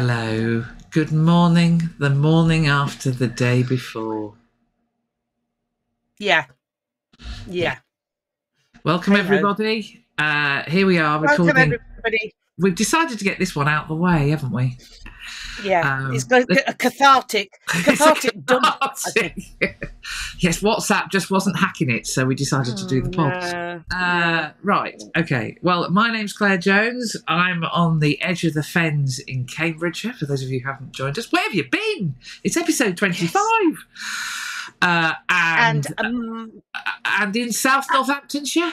Hello. Good morning. The morning after the day before. Yeah. Welcome, everybody. Here we are recording. Welcome, everybody. We've decided to get this one out of the way, haven't we? Yeah, it's a cathartic dump. I think. Yes, WhatsApp just wasn't hacking it, so we decided to do the pod. Right, okay. Well, my name's Claire Jones. I'm on the edge of the fens in Cambridgeshire, for those of you who haven't joined us. Where have you been? It's episode 25. Yes. And in South Northamptonshire.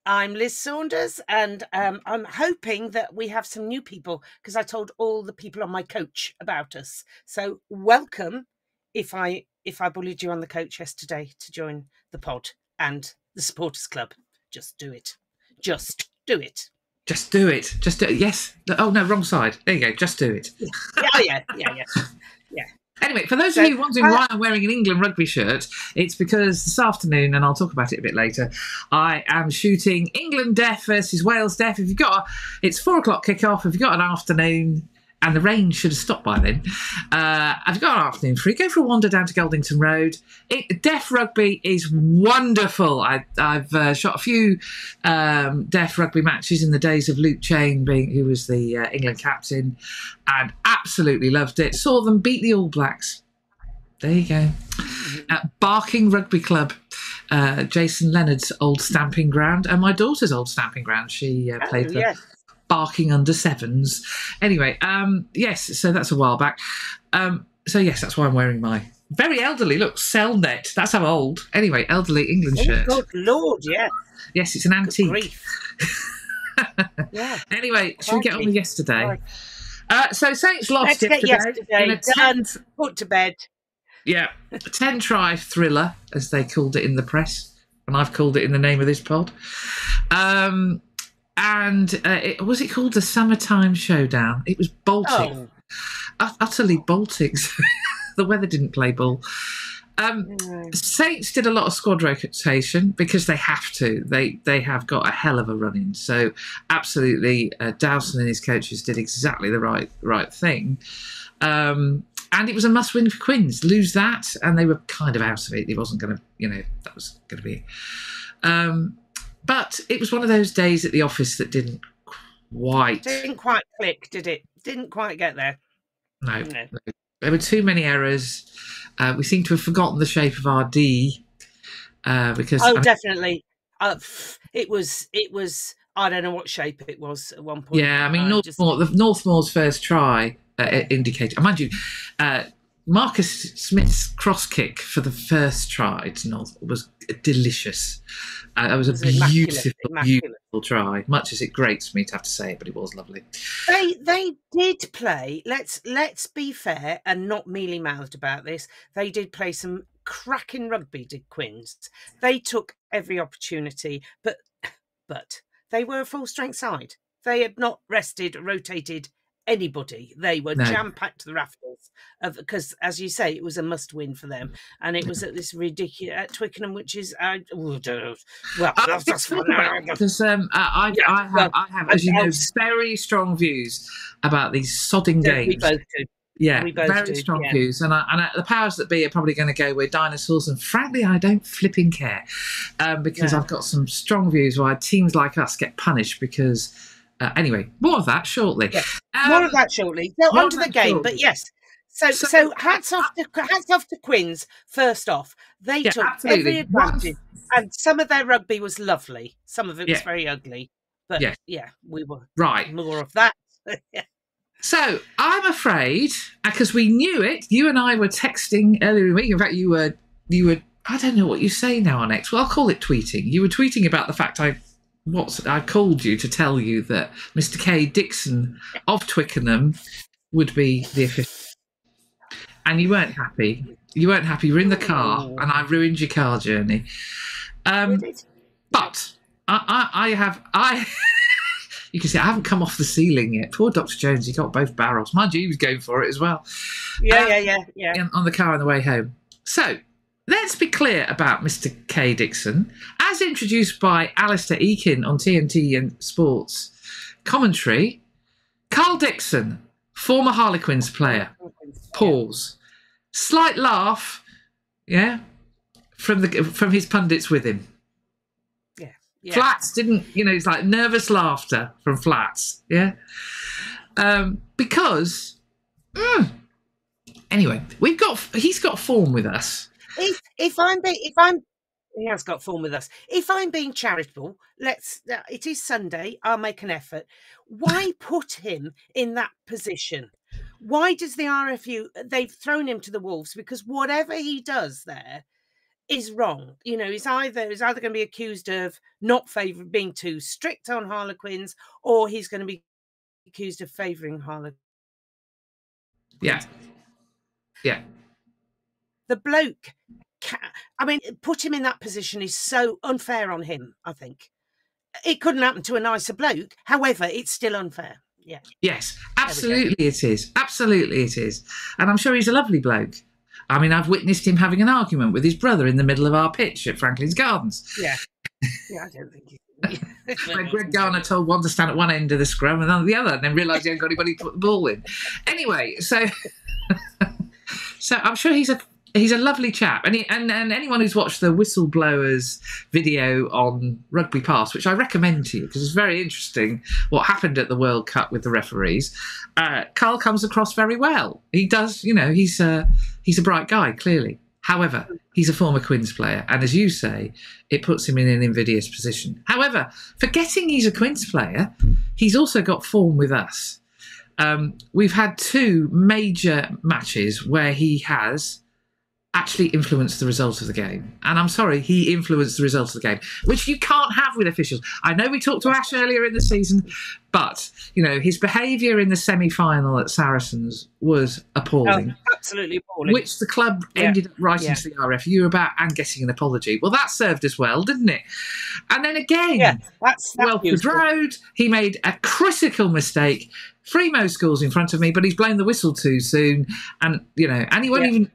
I'm Liz Saunders, and I'm hoping that we have some new people, because I told all the people on my coach about us. So welcome, if I bullied you on the coach yesterday to join the pod and the supporters club. Just do it. Just do it. Just do it. Just do it. Yes. Oh no, wrong side. There you go. Just do it. Yeah. Anyway, for those of you wondering why I'm wearing an England rugby shirt, it's because this afternoon, and I'll talk about it a bit later, I am shooting England Deaf versus Wales Deaf. It's 4:00 kickoff. If you've got an afternoon, and the rain should have stopped by then, I've got an afternoon free. Go for a wander down to Goldington Road. Deaf rugby is wonderful. I've shot a few deaf rugby matches in the days of Luke Chain, who was the England captain, and absolutely loved it. Saw them beat the All Blacks. There you go. At Barking Rugby Club, Jason Leonard's old stamping ground, and my daughter's old stamping ground. She played for Barking under sevens. Anyway, yes, so that's a while back. So yes, that's why I'm wearing my very elderly, look, Cellnet. That's how old. Anyway, elderly England shirt. Good Lord, yeah. Yes, it's an antique. Yeah. Anyway, should we get on with yesterday? So Saints lost yesterday. Done. Put to bed. Yeah, a 10-try thriller, as they called it in the press, and I've called it in the name of this pod. And was it called the Summertime Showdown? It was bolting. Utterly bolting. The weather didn't play ball. Saints did a lot of squad rotation because they have to. They have got a hell of a run in. So absolutely, Dowson and his coaches did exactly the right thing. And it was a must-win for Quins. Lose that, and they were kind of out of it. It wasn't going to, that was going to be it. But it was one of those days at the office that didn't quite click, did it? Didn't quite get there. No. There were too many errors. We seem to have forgotten the shape of our D. Because definitely. It was. I don't know what shape it was at one point. Yeah, I mean, Northmore's first try indicated. Mind you, Marcus Smith's cross kick for the first try to North was delicious. It was a beautiful try. Much as it grates me to have to say it, but it was lovely. They did play. Let's be fair and not mealy-mouthed about this. They did play some cracking rugby, did Quins. They took every opportunity, but they were a full-strength side. They had not rested, rotated anybody. They were jam-packed to the rafters because, as you say, it was a must-win for them, and it was at this ridiculous at Twickenham, which is that's because I have, as you know, very strong views about these sodding games. We both do. Yeah, very strong views, and the powers that be are probably going to go with dinosaurs, and frankly, I don't flipping care because I've got some strong views why teams like us get punished because. Anyway, more of that shortly. Yeah. More of that shortly. So onto the game, but yes. So hats off to Quins. First off, they took every advantage, and some of their rugby was lovely. Some of it was very ugly, but we were right. More of that. So I'm afraid, because we knew it. You and I were texting earlier in the week. In fact, you were. I don't know what you say now on X. Well, I'll call it tweeting. You were tweeting about the fact I called you to tell you that Mr. K. Dixon of Twickenham would be the official. And you weren't happy. You were in the car, and I ruined your car journey. But I have you can see I haven't come off the ceiling yet. Poor Dr. Jones, he got both barrels. Mind you, he was going for it as well. Yeah. On the car on the way home. So let's be clear about Mr. K. Dixon. As introduced by Alistair Eakin on TNT and Sports commentary, Carl Dixon, former Harlequins player. Pause. Slight laugh, yeah, from his pundits with him. Yeah. Flats didn't, it's like nervous laughter from Flats, yeah. Because anyway, he's got form with us. If he has got form with us. If I'm being charitable, it is Sunday, I'll make an effort. Why put him in that position? Why does the RFU, they've thrown him to the wolves, because whatever he does there is wrong. He's either going to be accused of not being too strict on Harlequins, or he's going to be accused of favouring Harlequins. Yeah. The bloke, put him in that position is so unfair on him, I think. It couldn't happen to a nicer bloke. However, it's still unfair. Yeah. Yes, absolutely it is. Absolutely it is. And I'm sure he's a lovely bloke. I mean, I've witnessed him having an argument with his brother in the middle of our pitch at Franklin's Gardens. Yeah. Yeah, I don't think when Greg Garner told one to stand at one end of the scrum and on the other, and then realised he hadn't got anybody to put the ball in. Anyway, so I'm sure he's a lovely chap, and anyone who's watched the Whistleblowers video on Rugby Pass, which I recommend to you because it's very interesting what happened at the World Cup with the referees. Carl comes across very well. He does, he's a bright guy, clearly. However, he's a former Quins player, and as you say, it puts him in an invidious position. However, forgetting he's a Quins player, he's also got form with us. We've had 2 major matches where he has actually influenced the result of the game. And I'm sorry, he influenced the result of the game, which you can't have with officials. I know we talked to Ash earlier in the season, but, his behaviour in the semi-final at Saracens was appalling. Oh, absolutely appalling. Which the club ended up writing to the RFU about and getting an apology. Well, that served us well, didn't it? And then again, Welford Road, he made a critical mistake. Fremo scores in front of me, but he's blown the whistle too soon. And, and he won't even,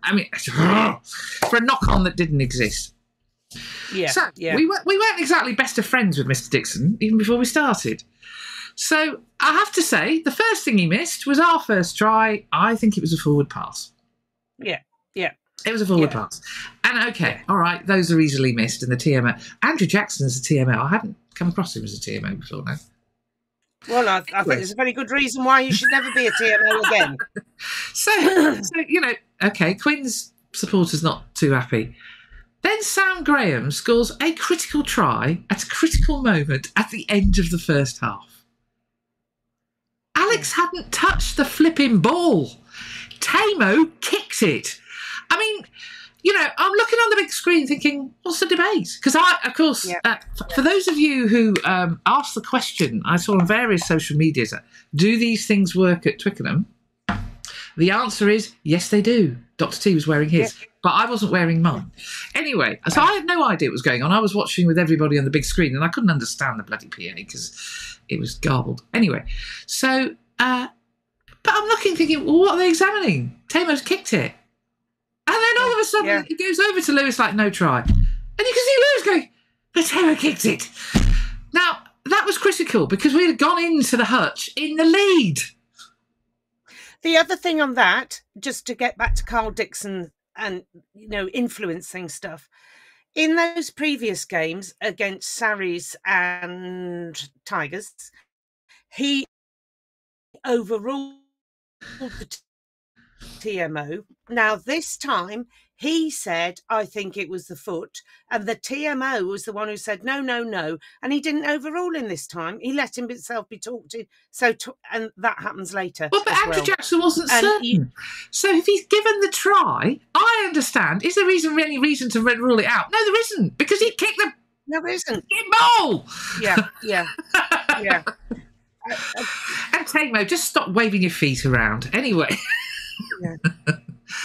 for a knock-on that didn't exist. Yeah. So we weren't exactly best of friends with Mr. Dixon, even before we started. So I have to say, the first thing he missed was our first try. I think it was a forward pass. Yeah. It was a forward pass. And all right, those are easily missed. And the TMO. Andrew Jackson is a TMO. I hadn't come across him as a TMO before now. Well, I think there's a very good reason why you should never be a TMO again. So Quins supporters not too happy. Then Sam Graham scores a critical try at a critical moment at the end of the first half. Alex hadn't touched the flipping ball. Tamo kicked it. I mean, I'm looking on the big screen thinking, what's the debate? Because for those of you who asked the question, I saw on various social medias, do these things work at Twickenham? The answer is, yes, they do. Dr. T was wearing his, but I wasn't wearing mine. Anyway, so I had no idea what was going on. I was watching with everybody on the big screen, and I couldn't understand the bloody PA because it was garbled. Anyway, so, but I'm looking thinking, well, what are they examining? Tamo's kicked it. And then all of a sudden, it goes over to Lewis like no try. And you can see Lewis going, but Tamo kicked it. Now, that was critical because we had gone into the hutch in the lead. The other thing on that, just to get back to Carl Dixon and, influencing stuff, in those previous games against Sarries and Tigers, he overruled the TMO. Now, this time, he said, I think it was the foot, and the TMO was the one who said, no, and he didn't overrule him this time. He let himself be talked to, and that happens later. Well, but Andrew Jackson wasn't certain. So if he's given the try, I understand. Is there any reason to rule it out? No, there isn't, because he kicked the... No, there isn't. Ball! Yeah. And Tamo, just stop waving your feet around. Anyway.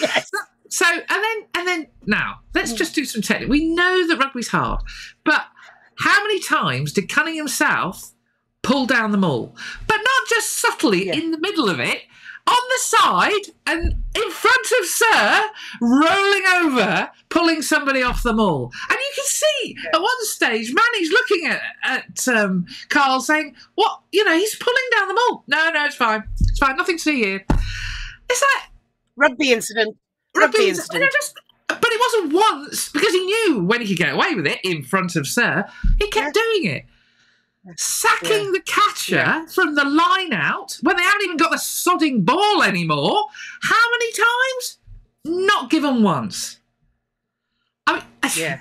Yes. So, and then now, let's just do some technique. We know that rugby's hard, but how many times did Cunningham South pull down the maul? But not just subtly in the middle of it. on the side and in front of Sir, rolling over, pulling somebody off the maul. And you can see at one stage, Manny's looking at Carl saying, what, he's pulling down the maul. No, it's fine. It's fine. Nothing to see here. It's like... Rugby incident. Rugby incident. But it wasn't once, because he knew when he could get away with it in front of Sir. He kept doing it. Sacking the catcher from the line out when they haven't even got the sodding ball anymore. How many times? Not given once. I mean,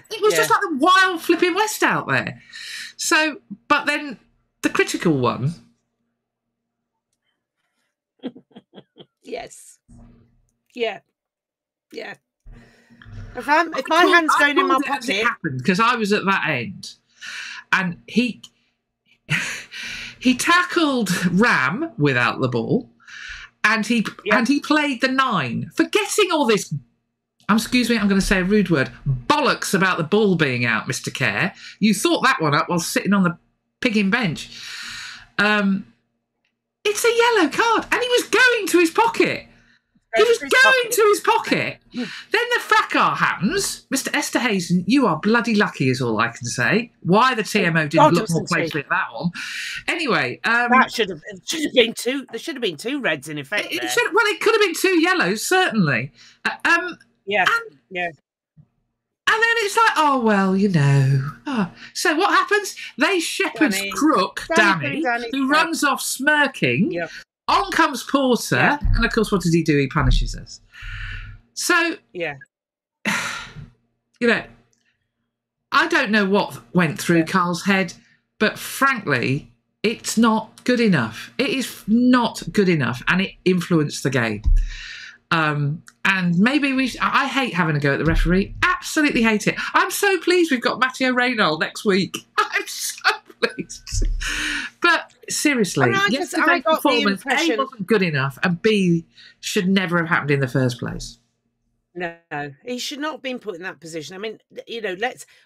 it was just like the wild flipping West out there. So, but then the critical one. Yes. Yeah. Yeah. If my hand's going in my pocket, it happened because I was at that end, and he tackled Ram without the ball, and he played the 9, forgetting all this. Excuse me, I'm going to say a rude word. Bollocks about the ball being out, Mr. Kerr. You thought that one up while sitting on the pigging bench. It's a yellow card, and he was going to his pocket. He was going to his pocket. Then the fracas happens. Mr. Esterhazen, you are bloody lucky is all I can say. Why the TMO didn't look more closely at that one. Anyway. That should have been 2. There should have been 2 reds in effect. It could have been 2 yellows, certainly. And then it's like, oh, well, So what happens? They shepherd crook Danny, who runs off smirking. Yep. On comes Porter, and of course, what does he do? He punishes us. So, I don't know what went through Carl's head, but frankly, it's not good enough. It is not good enough, and it influenced the game. And maybe I hate having a go at the referee. Absolutely hate it. I'm so pleased we've got Matteo Reynolds next week. I'm so pleased. But seriously, yesterday's performance A wasn't good enough, and B should never have happened in the first place. No, he should not have been put in that position. I mean,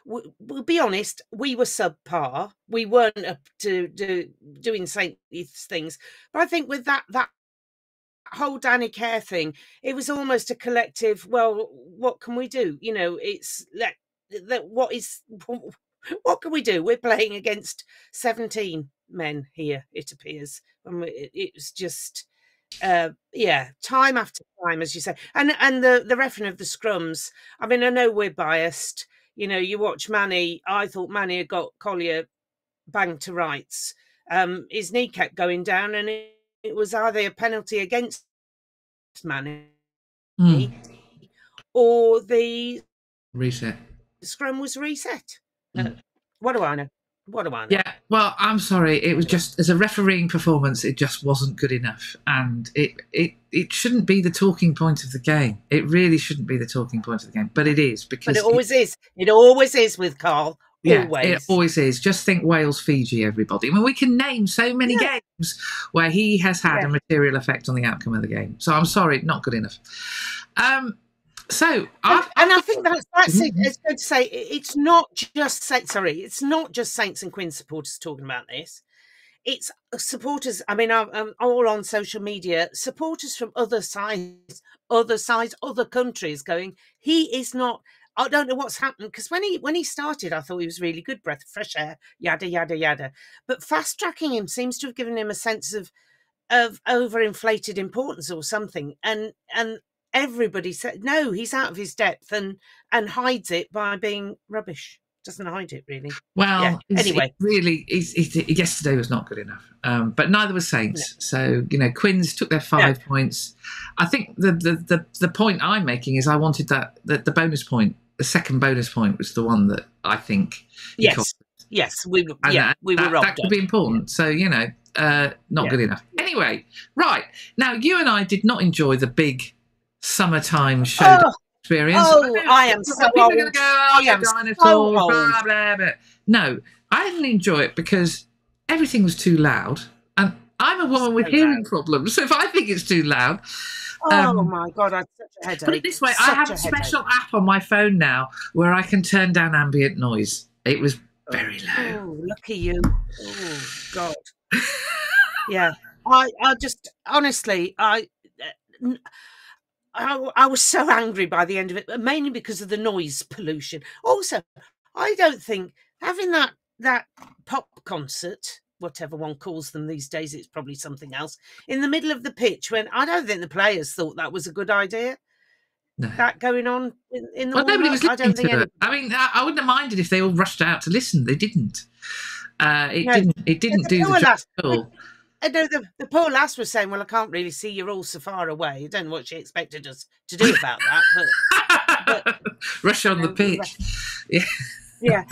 we'll be honest, we were subpar. We weren't up to doing saintly things. But I think with that whole Danny Kerr thing, it was almost a collective, well, what can we do? It's what can we do? We're playing against 17 men here, it appears. And it was just, time after time, as you say. And the refereeing of the scrums, I mean, I know we're biased. You watch Manny, I thought Manny had got Collier banged to rights. His knee kept going down, and it was either a penalty against Manny or the scrum was reset. What do I know? Yeah, well, I'm sorry. It was just, as a refereeing performance, it just wasn't good enough. And it shouldn't be the talking point of the game. It really shouldn't be the talking point of the game. But it is, because... But it always is. It always is with Carl. Yeah, always. It always is. Just think Wales-Fiji, everybody. I mean, we can name so many games where he has had a material effect on the outcome of the game. So I'm sorry, not good enough. I think that's it. It's good to say it's not just it's not just Saints and Quins supporters talking about this. It's supporters. I mean, I'm all on social media. Supporters from other sides, other countries going. He is not. I don't know what's happened, because when he started, I thought he was really good, breath of fresh air, yada yada yada. But fast tracking him seems to have given him a sense of overinflated importance or something, and everybody said no, he's out of his depth and hides it by being rubbish. Doesn't hide it really. Well, anyway, yesterday was not good enough. But neither was Saints. No. So Quins took their 5 points. I think the point I'm making is I wanted that the bonus point, the second bonus point, was the one that I think. We were robbed. That could be important. So not good enough. Anyway, right now, you and I did not enjoy the big summertime show experience. I am so old. Going to go, I am dinosaurs, blah, blah, blah. No, I didn't enjoy it because everything was too loud, and I'm a woman with hearing problems, so if I think it's too loud. Oh my God, I had such a headache. Put it this way, I have a special app on my phone now where I can turn down ambient noise. It was very low. Oh, lucky you. Oh God. Yeah. I just honestly, I was so angry by the end of it, mainly because of the noise pollution. Also, I don't think having that pop concert, whatever one calls them these days, it's probably something else, in the middle of the pitch, when I don't think the players thought that was a good idea. No. That going on in the nobody was listening to it. I mean, I wouldn't have minded if they all rushed out to listen. They didn't. It didn't do the job at all. I know the poor lass was saying, well, I can't really see, you're all so far away. I don't know what she expected us to do about that. But rush on the pitch. Yeah.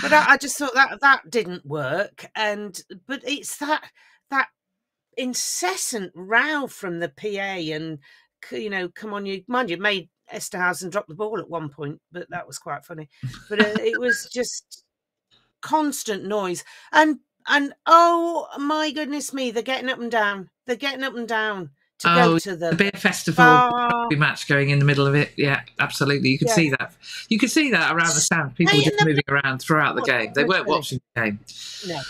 But I just thought that didn't work. But it's that incessant row from the PA and, come on, you made Esterhausen drop the ball at one point, but that was quite funny. But it was just constant noise. And oh my goodness me, they're getting up and down. They're getting up and down to go to the beer festival match going in the middle of it. Yeah, absolutely. You could see that. You could see that around the stand. People just moving around throughout the game. They weren't watching the game. No.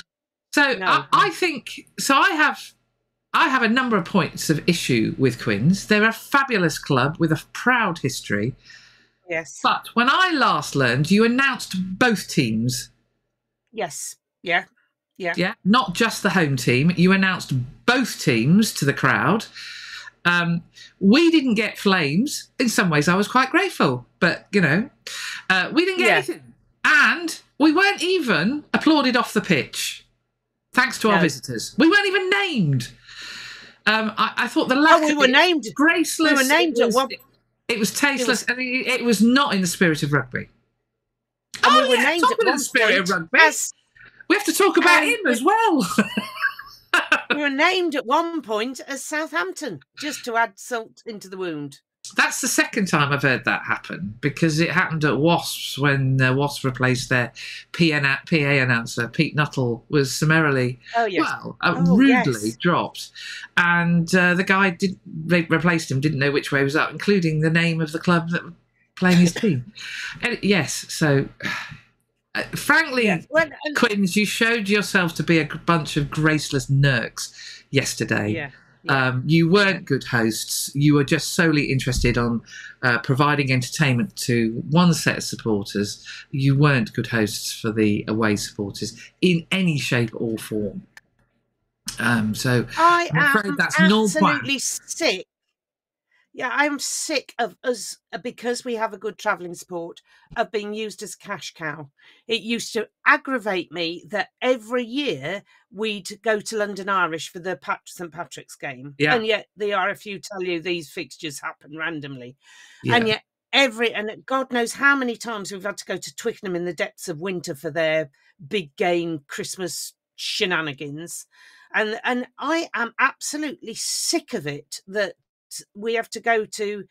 So I think so. I have a number of points of issue with Quins. They're a fabulous club with a proud history. Yes. But when I last learned, you announced both teams. Yes. Yeah. Yeah, not just the home team. You announced both teams to the crowd. We didn't get flames. In some ways, I was quite grateful. But, we didn't get anything. And we weren't even applauded off the pitch, thanks to our visitors. We weren't even named. I thought the lack we were named. Graceless. We were named at one. It was tasteless. It was not in the spirit of rugby. And we were named at one spirit of rugby. We have to talk about him as well. We were named at one point as Southampton, just to add salt into the wound. That's the second time I've heard that happen, because it happened at Wasps when Wasps replaced their PA announcer. Pete Nuttall was summarily, rudely dropped. And the guy they replaced him, didn't know which way was up, including the name of the club that were playing his team. And, yes, so... frankly, Quins, you showed yourself to be a bunch of graceless nerks yesterday. You weren't good hosts. You were just solely interested on providing entertainment to one set of supporters. You weren't good hosts for the away supporters in any shape or form. So I'm afraid that's absolutely sick. Yeah, I'm sick of us, because we have a good travelling sport, of being used as cash cow. It used to aggravate me that every year we'd go to London Irish for the St Patrick's game. Yeah. And yet the RFU tell you these fixtures happen randomly. Yeah. And yet and God knows how many times we've had to go to Twickenham in the depths of winter for their big game Christmas shenanigans. And I am absolutely sick of it that we have to go to.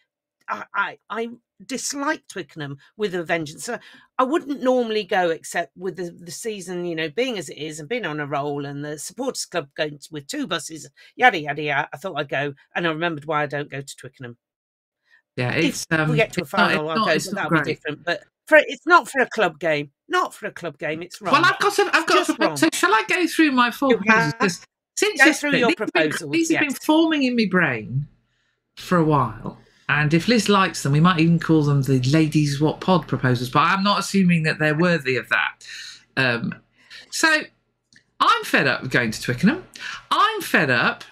I dislike Twickenham with a vengeance. So I wouldn't normally go, except with the season, being as it is and being on a roll, and the supporters club going with 2 buses, yada yada yada. I thought I'd go, and I remembered why I don't go to Twickenham. Yeah, if we get to a final, I'll go, but that'll be different. But it's not for a club game. Not for a club game. It's wrong. Well, I've got a so shall I go through my 4 proposals? Since go through your proposals. These have been forming in my brain for a while, and if Liz likes them, we might even call them the Ladies Wot Pod proposals, but I'm not assuming that they're worthy of that. So I'm fed up with going to Twickenham. I'm fed up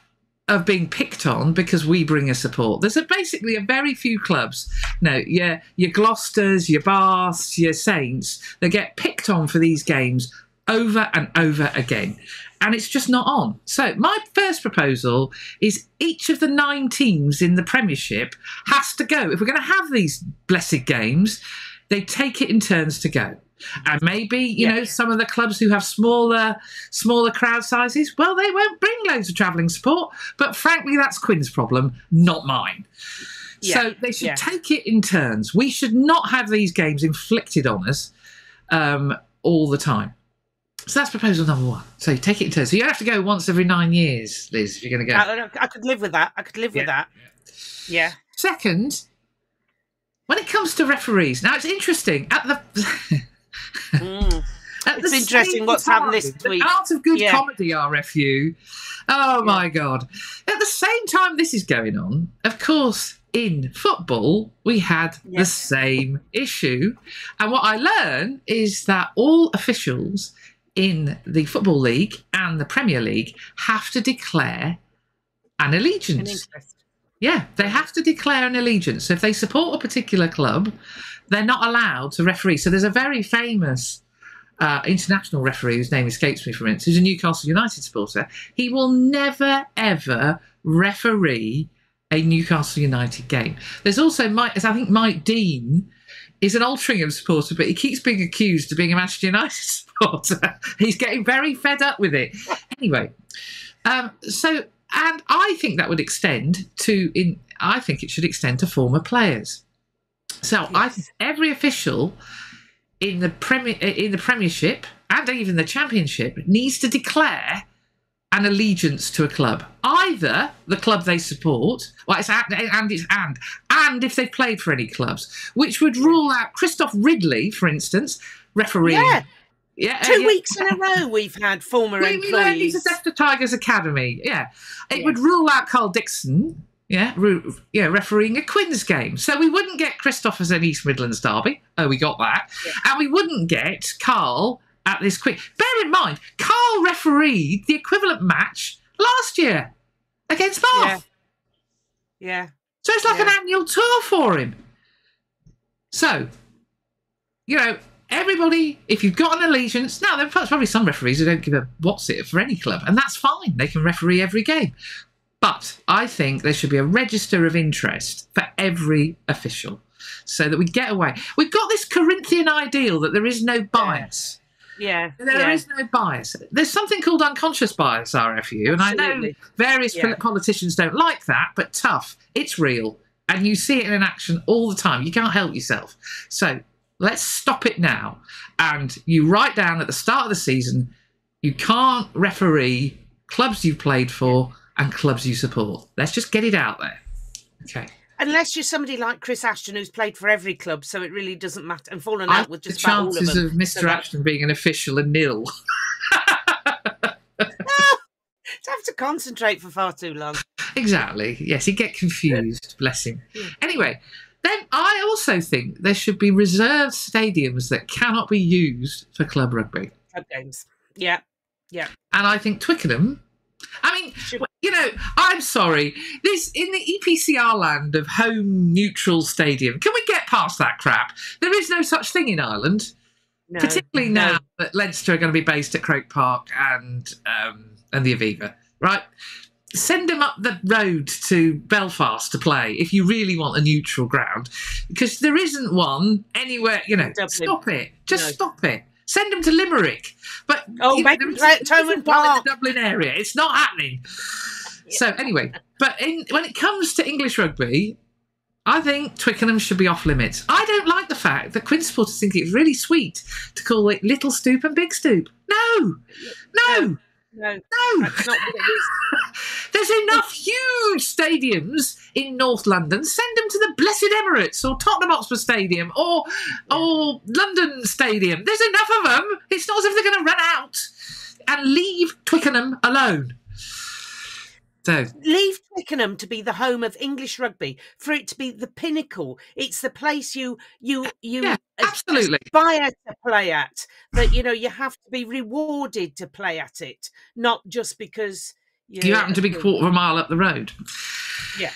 of being picked on because we bring a support. There's basically a very few clubs, your Gloucesters, your Baths, your Saints, that get picked on for these games over and over again. And it's just not on. So my first proposal is each of the 9 teams in the Premiership has to go. If we're going to have these blessed games, they take it in turns to go. And maybe, some of the clubs who have smaller crowd sizes, well, they won't bring loads of travelling support. But frankly, that's Quinn's problem, not mine. Yeah. So they should take it in turns. We should not have these games inflicted on us all the time. So that's proposal number 1. So you take it in turns. So you have to go once every 9 years, Liz, if you're going to go. I could live with that. With that. Yeah. Second, when it comes to referees, now it's interesting. It's interesting what's happened this week. The Art of Good Comedy RFU Oh, my God. At the same time this is going on, of course, in football, we had the same issue. And what I learned is that all officials in the Football League and the Premier League have to declare an allegiance. Yeah, they have to declare an allegiance. So if they support a particular club, they're not allowed to referee. So there's a very famous international referee whose name escapes me, for instance, who's a Newcastle United supporter. He will never, ever referee a Newcastle United game. There's also I think Mike Dean is an Altrincham supporter, but he keeps being accused of being a Manchester United supporter. He's getting very fed up with it. Anyway, and I think that would extend to I think it should extend to former players. So I think every official in the Premiership and even the Championship needs to declare an allegiance to a club, either the club they support, and if they've played for any clubs, which would rule out Christoph Ridley, for instance, refereeing. Yeah, 2 weeks in a row we've had former employees. He's at Leicester Tigers Academy. Yeah, it would rule out Carl Dixon. Refereeing a Quins game. So we wouldn't get Christoph as an East Midlands derby. Oh, we got that. Yeah. And we wouldn't get Carl at this quick. Bear in mind, Carl refereed the equivalent match last year against Bath. Yeah. So it's like an annual tour for him. So, everybody, if you've got an allegiance, now there's probably some referees who don't give a what's it for any club, and that's fine. They can referee every game. But I think there should be a register of interest for every official so that we get away. We've got this Corinthian ideal that there is no bias. There is no bias. There's something called unconscious bias, RFU, and I know various politicians don't like that, but tough. It's real, and you see it in action all the time. You can't help yourself. So let's stop it now. And you write down at the start of the season, you can't referee clubs you've played for and clubs you support. Let's just get it out there. Okay. Unless you're somebody like Chris Ashton, who's played for every club, so it really doesn't matter, and fallen out with just about all of them. The chances of Mr. Ashton being an official are nil. To have to concentrate for far too long. Exactly. Yes, he'd get confused. Bless him. Yeah. Anyway, then I also think there should be reserved stadiums that cannot be used for club rugby. Club games. Yeah. And I think Twickenham... I'm sorry. This in the EPCR land of home neutral stadium. Can we get past that crap? There is no such thing in Ireland, particularly now that Leinster are going to be based at Croke Park and the Aviva. Right? Send them up the road to Belfast to play if you really want a neutral ground, because there isn't one anywhere. Stop it. Stop it. Send them to Limerick. But make them play at Thomond Park in the Dublin area. It's not happening. Yeah. So anyway, but when it comes to English rugby, I think Twickenham should be off limits. I don't like the fact that Quins supporters think it's really sweet to call it Little Stoop and Big Stoop. No. That's not what it is. There's enough huge stadiums in North London. Send them to the Blessed Emirates or Tottenham Hotspur Stadium or London Stadium. There's enough of them. It's not as if they're going to run out. And leave Twickenham alone. So leave Twickenham to be the home of English rugby, for it to be the pinnacle. It's the place you absolutely aspire to play at. That you have to be rewarded to play at it, not just because you happen to be a quarter of a mile up the road. Yeah.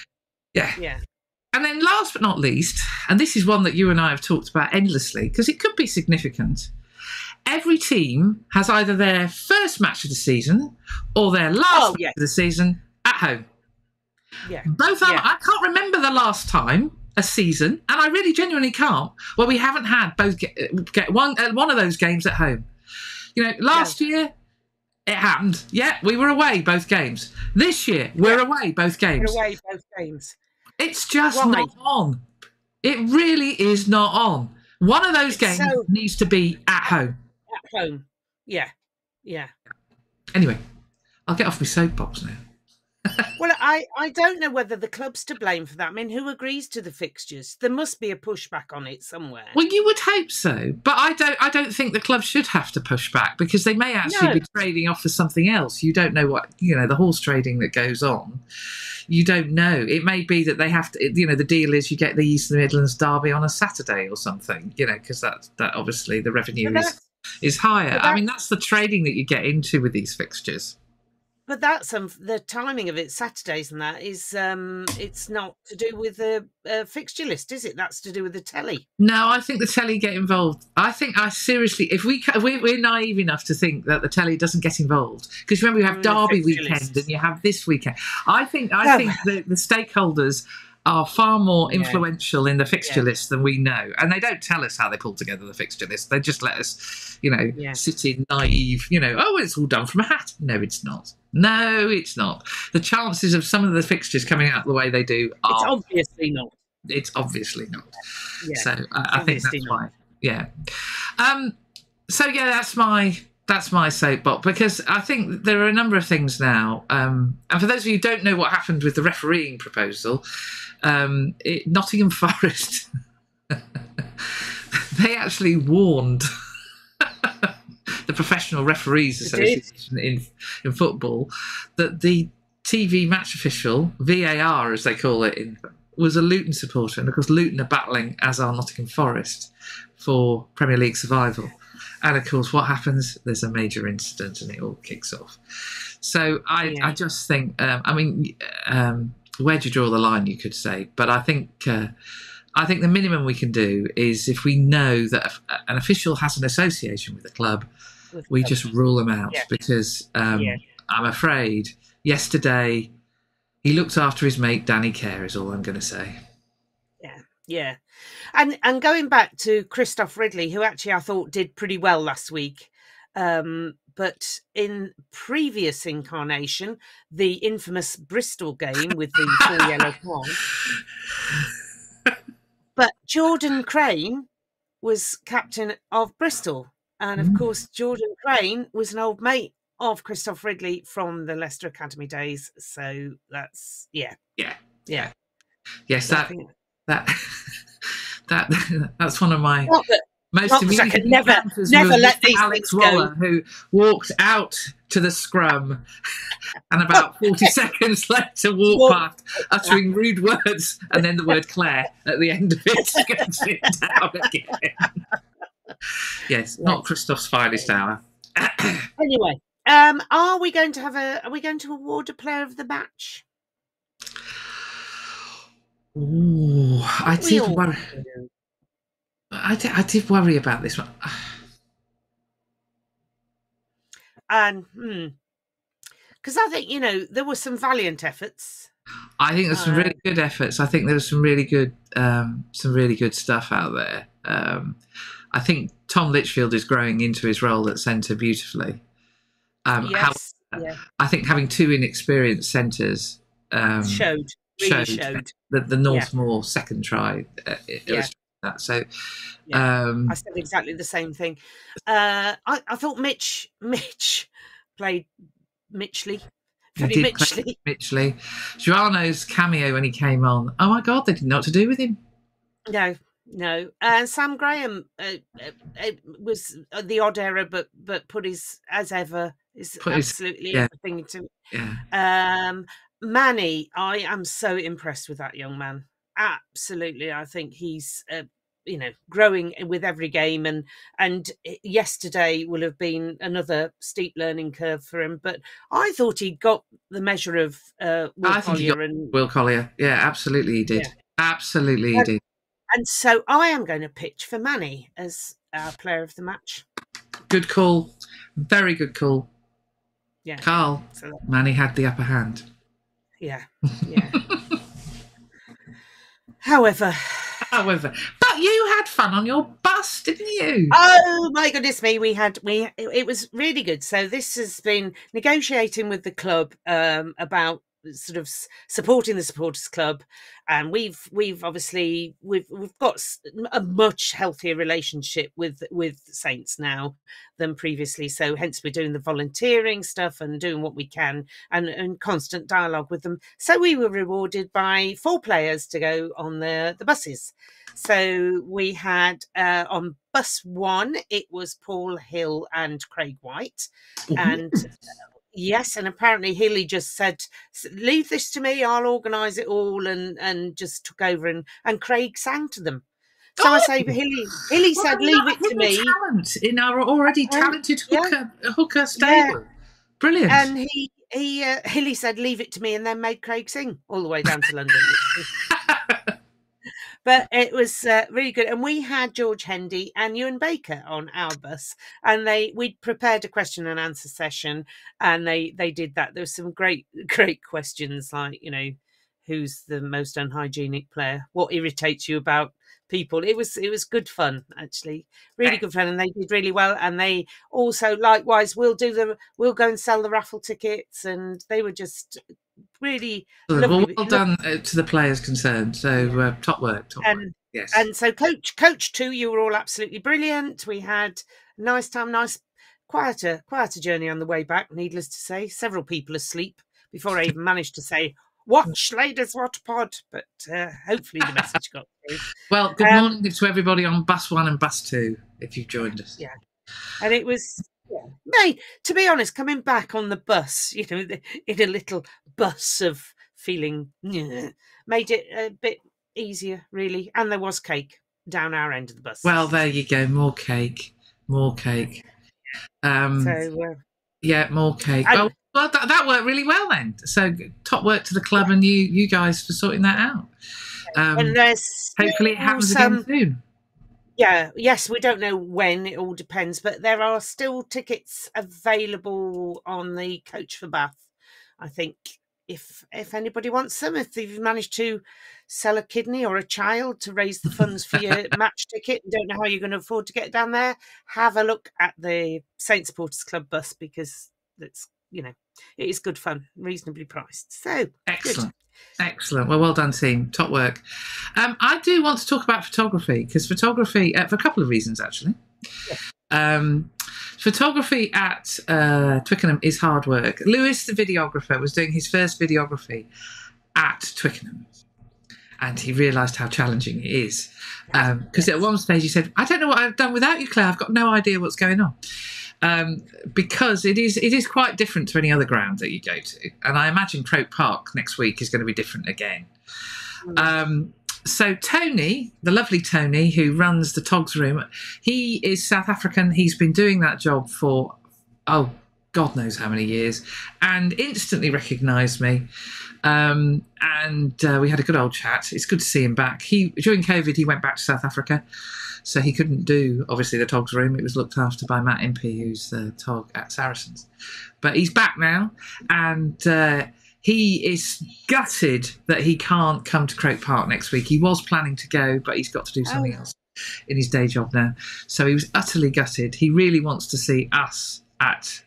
And then last but not least, and this is one that you and I have talked about endlessly because it could be significant. Every team has either their first match of the season or their last match of the season at home. Yeah. I can't remember the last time a season, and I really genuinely can't, where we haven't had both get one of those games at home. Last year it happened. Yeah, we were away both games. This year we're away both games. We're away both games. It's just not on. It really is not on. One of those games needs to be at home. At home. Yeah. Anyway, I'll get off my soapbox now. Well, I don't know whether the club's to blame for that. I mean, who agrees to the fixtures? There must be a pushback on it somewhere. Well, you would hope so, but I don't think the club should have to push back, because they may actually be trading off for something else. You don't know what, the horse trading that goes on. You don't know. It may be that they have to, the deal is you get the East Midlands derby on a Saturday or something, because that obviously the revenue is higher. I mean, that's the trading that you get into with these fixtures. But that's the timing of it. Saturdays and that is it's not to do with the fixture list, is it? That's to do with the telly. No, I think the telly get involved. I seriously, if we're naive enough to think that the telly doesn't get involved, because remember you have Derby weekend and you have this weekend. I think the stakeholders are far more influential in the fixture list than we know. And they don't tell us how they pull together the fixture list. They just let us, sit in naive, it's all done from a hat. No, it's not. No, it's not. The chances of some of the fixtures coming out the way they do are... It's obviously not. It's obviously not. Yeah, so I think that's why. Yeah. That's my soapbox, because I think there are a number of things now. And for those of you who don't know what happened with the refereeing proposal, Nottingham Forest, they actually warned the Professional Referees Association in football that the TV match official, VAR as they call it, was a Luton supporter. And of course, Luton are battling, as are Nottingham Forest, for Premier League survival. And of course, what happens? There's a major incident and it all kicks off. So I just think, where do you draw the line, you could say. But I think the minimum we can do is, if we know that an official has an association with the club, we just rule them out. Because I'm afraid yesterday he looked after his mate Danny Kerr, is all I'm going to say. Yeah. And going back to Christoph Ridley, who actually I thought did pretty well last week, but in previous incarnation, the infamous Bristol game with the 4 yellow card. But Jordan Crane was captain of Bristol. And of course, Jordan Crane was an old mate of Christoph Ridley from the Leicester Academy days. So that's, yeah. Yes, that's one of my most immediate encounters with Alex Waller, who walked out to the scrum and about 40 seconds later walked past, uttering rude words, and then the word Claire at the end of it to go sit down again. Yes, not Christoph's finest hour. Anyway, are we going to award a player of the match? Ooh, I did worry about this one. And because I think there were some valiant efforts. I think there's some really good efforts. I think there's some really good stuff out there. I think Tom Litchfield is growing into his role at centre beautifully. I think having two inexperienced centres showed the Northmore second try illustrated that. So I said exactly the same thing. I thought Mitch played Mitchley. Mitchley. Joano's cameo when he came on. Oh my God, they didn't know what to do with him. No. And Sam Graham was the odd error, but put his, as ever, absolutely everything into it. Yeah. Manny, I am so impressed with that young man. Absolutely. I think he's growing with every game, and yesterday will have been another steep learning curve for him, but I thought he got the measure of Will Collier. Yeah, absolutely he did. Absolutely he did. And so I am going to pitch for Manny as our player of the match. Good call. Very good call. Yeah. Carl, Manny had the upper hand. Yeah. However, but you had fun on your bus, didn't you? Oh my goodness me, it was really good. So this has been negotiating with the club about sort of supporting the supporters club, and we've obviously we've got a much healthier relationship with Saints now than previously, so hence we're doing the volunteering stuff and doing what we can, and constant dialogue with them. So we were rewarded by 4 players to go on the buses. So we had on bus 1 it was Paul Hill and Craig White, and yes, and apparently Hilly just said, leave this to me, I'll organise it all, and just took over, and Craig sang to them. So I say, Hilly said, leave it to me. Talent in our already talented hooker stable. Yeah. Brilliant. And Hilly said, leave it to me, and then made Craig sing all the way down to London. But it was really good. And we had George Hendy and Ewan Baker on our bus, and we'd prepared a question and answer session, and they did that. There was some great questions, like, who's the most unhygienic player? What irritates you about people? It was good fun, actually, really good fun, and they did really well. And they also, likewise, we'll go and sell the raffle tickets, and they were just really lovely. Well done to the players concerned. So top work. Yes. And so coach 2, you were all absolutely brilliant. We had a nice time, quieter journey on the way back. Needless to say, several people asleep before I even managed to say, watch Ladies Wot Pod, but hopefully the message got through. Well, good morning to everybody on bus 1 and bus 2, if you've joined us. Yeah, and it was, mate, to be honest, coming back on the bus, in a little bus of feeling, made it a bit easier, really. And there was cake down our end of the bus. Well, there you go, more cake. More cake. Well, that worked really well then. So top work to the club and you guys for sorting that out. And there's hopefully it happens again soon. Yeah, yes, we don't know when, it all depends, but there are still tickets available on the coach for Bath. I think if anybody wants them, if you've managed to sell a kidney or a child to raise the funds for your match ticket and don't know how you're going to afford to get down there, have a look at the Saint Supporters Club bus, because it's, it is good fun, reasonably priced. So excellent. Good. Excellent. Well done, team. Top work. I do want to talk about photography, because photography, for a couple of reasons, actually. Yeah. Photography at Twickenham is hard work. Lewis, the videographer, was doing his first videography at Twickenham, and he realised how challenging it is. Because at one stage he said, I don't know what I've done without you, Claire. I've got no idea what's going on. Because it is quite different to any other ground that you go to, and I imagine Croke Park next week is going to be different again. So Tony, the lovely Tony, who runs the Togs room, he is South African. He's been doing that job for God knows how many years, and instantly recognised me. And we had a good old chat. It's good to see him back. During COVID he went back to South Africa. So he couldn't do, obviously, the Togs room. It was looked after by Matt Impey, who's the Tog at Saracens. But he's back now, and he is gutted that he can't come to Croke Park next week. He was planning to go, but he's got to do something else in his day job now. So he was utterly gutted. He really wants to see us at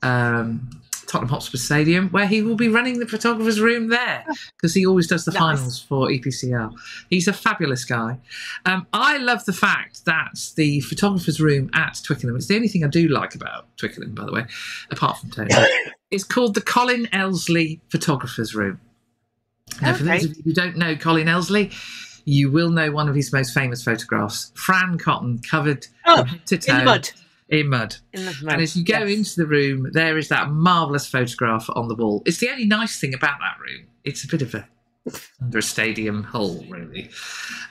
Tottenham Hotspur Stadium, where he will be running the photographer's room there, because he always does the finals for EPCL. He's a fabulous guy. I love the fact that the photographer's room at Twickenham, it's the only thing I do like about Twickenham, by the way, apart from Tony, it's called the Colin Elsley Photographer's Room. Now, for those of you who don't know Colin Elsley, you will know one of his most famous photographs, Fran Cotton covered from head to toe. In the mud. In mud. And as you go into the room, there is that marvellous photograph on the wall. It's the only nice thing about that room. It's a bit of under a stadium hole, really.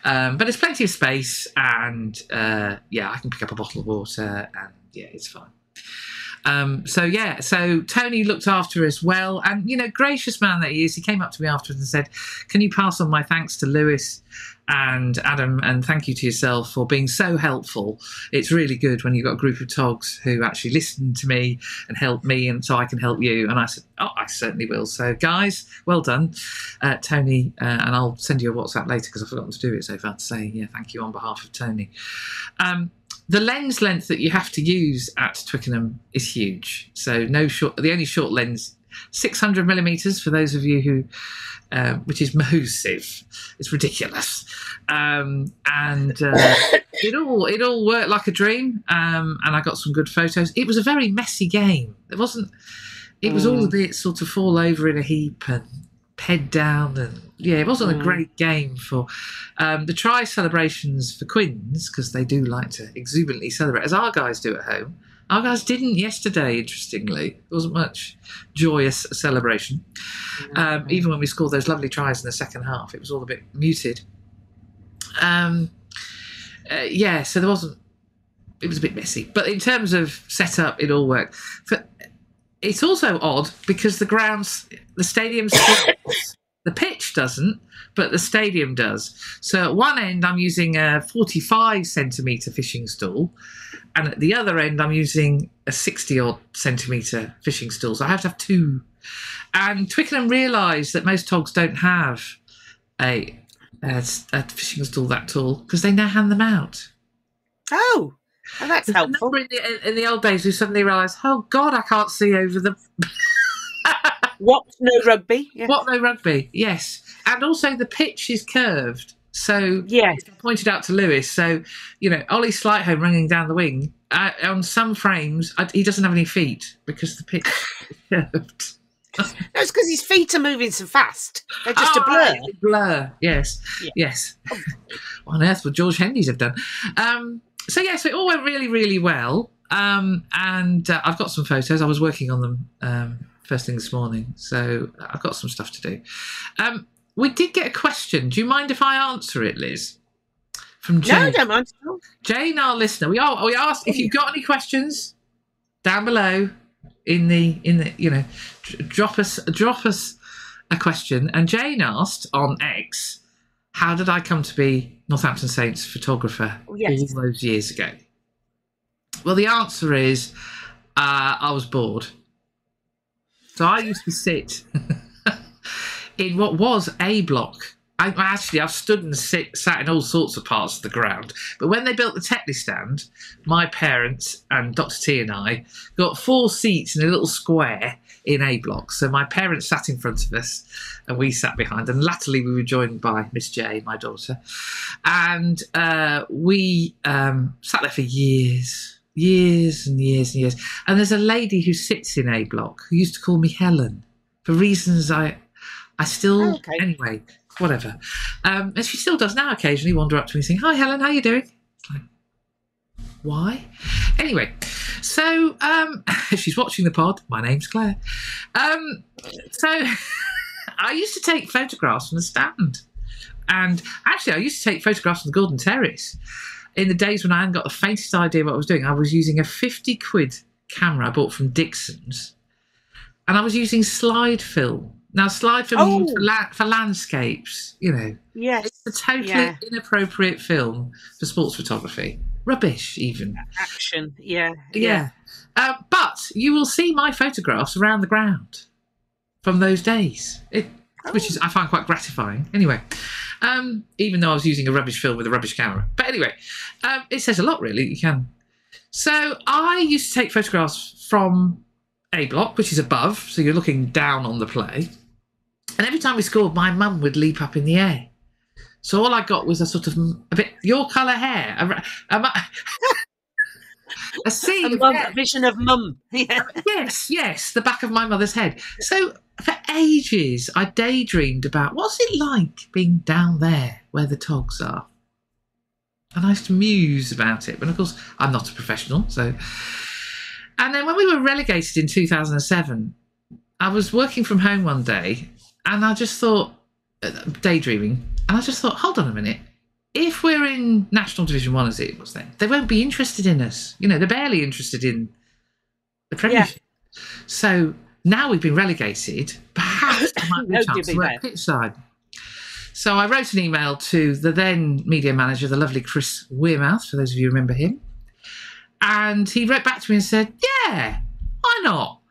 But there's plenty of space, and I can pick up a bottle of water, and it's fine. So Tony looked after us well, and gracious man that he is, he came up to me afterwards and said, can you pass on my thanks to Lewis and Adam, and thank you to yourself for being so helpful. It's really good when you've got a group of Togs who actually listen to me and help me, and so I can help you. And I said, I certainly will. So guys, well done, Tony, and I'll send you a WhatsApp later because I've forgotten to do it so far, to say thank you on behalf of Tony. The lens length that you have to use at Twickenham is huge. So the only short lens 600 millimetres for those of you who, which is massive. It's ridiculous. It all worked like a dream. And I got some good photos. It was a very messy game. It was all a bit sort of fall over in a heap and head down, and it wasn't a great game for the try celebrations for Quins, because they do like to exuberantly celebrate, as our guys do at home. Our guys didn't yesterday, interestingly. There wasn't much joyous celebration. Even when we scored those lovely tries in the second half, it was all a bit muted. So there wasn't, it was a bit messy. But in terms of setup, it all worked. It's also odd because the stadium splits. The pitch doesn't, but the stadium does. So at one end, I'm using a 45 centimetre fishing stool, and at the other end, I'm using a 60-odd centimetre fishing stool. So I have to have two. And Twickenham realised that most togs don't have a fishing stool that tall, because they now hand them out. Oh, well, that's helpful. In the old days, we suddenly realised, oh God, I can't see over the. What? No rugby? Yeah. What? No rugby? Yes, and also the pitch is curved. So yes, I pointed out to Lewis. So Ollie Slightholme running down the wing on some frames, he doesn't have any feet because the pitch is curved. No, it's because his feet are moving so fast. They're just a blur. Right. Blur. Yes. Yeah. Yes. What on earth would George Hendy's have done? So it all went really, really well. And I've got some photos. I was working on them first thing this morning, so I've got some stuff to do. We did get a question. Do you mind if I answer it, Liz? From Jane. No, don't mind. Jane, our listener. We asked if you've got any questions down below in the drop us a question. And Jane asked on X, how did I come to be Northampton Saints photographer all those years ago? Well, the answer is I was bored. So I used to sit in what was A block. I've stood and sat in all sorts of parts of the ground. But when they built the Tetley stand, my parents and Dr. T and I got 4 seats in a little square in A block. So my parents sat in front of us and we sat behind. And latterly we were joined by Miss J, my daughter. And we sat there for years and years and years. And there's a lady who sits in A block who used to call me Helen for reasons I still, anyway, whatever. And she still does now occasionally wander up to me saying, hi, Helen, how you doing? It's like, why? Anyway, so she's watching the pod. My name's Claire. So I used to take photographs from the stand. And actually, I used to take photographs from the Gordon Terrace. In the days when I hadn't got the faintest idea what I was doing, I was using a 50-quid camera I bought from Dixon's. And I was using slide film. Now, slide film is for landscapes, Yes. It's a totally inappropriate film for sports photography. Rubbish, even. Action, yeah. But you will see my photographs around the ground from those days, which is I find quite gratifying. Anyway, even though I was using a rubbish film with a rubbish camera. But anyway, it says a lot, really. You can. So I used to take photographs from A block, which is above, so you're looking down on the play. And every time we scored, my mum would leap up in the air. So all I got was a sort of a bit your colour hair, a vision of mum. Yeah. Yes, the back of my mother's head. So for ages, I daydreamed about what's it like being down there where the togs are. And I used to muse about it. But of course, I'm not a professional, so. And then when we were relegated in 2007, I was working from home one day and I just thought, daydreaming, and I just thought, hold on a minute. If we're in National Division 1, as it was then, they won't be interested in us. They're barely interested in the Premiership. Yeah. So now we've been relegated, perhaps there might be a chance to work pitchside. So I wrote an email to the then media manager, the lovely Chris Wearmouth, for those of you who remember him. And he wrote back to me and said, yeah, why not?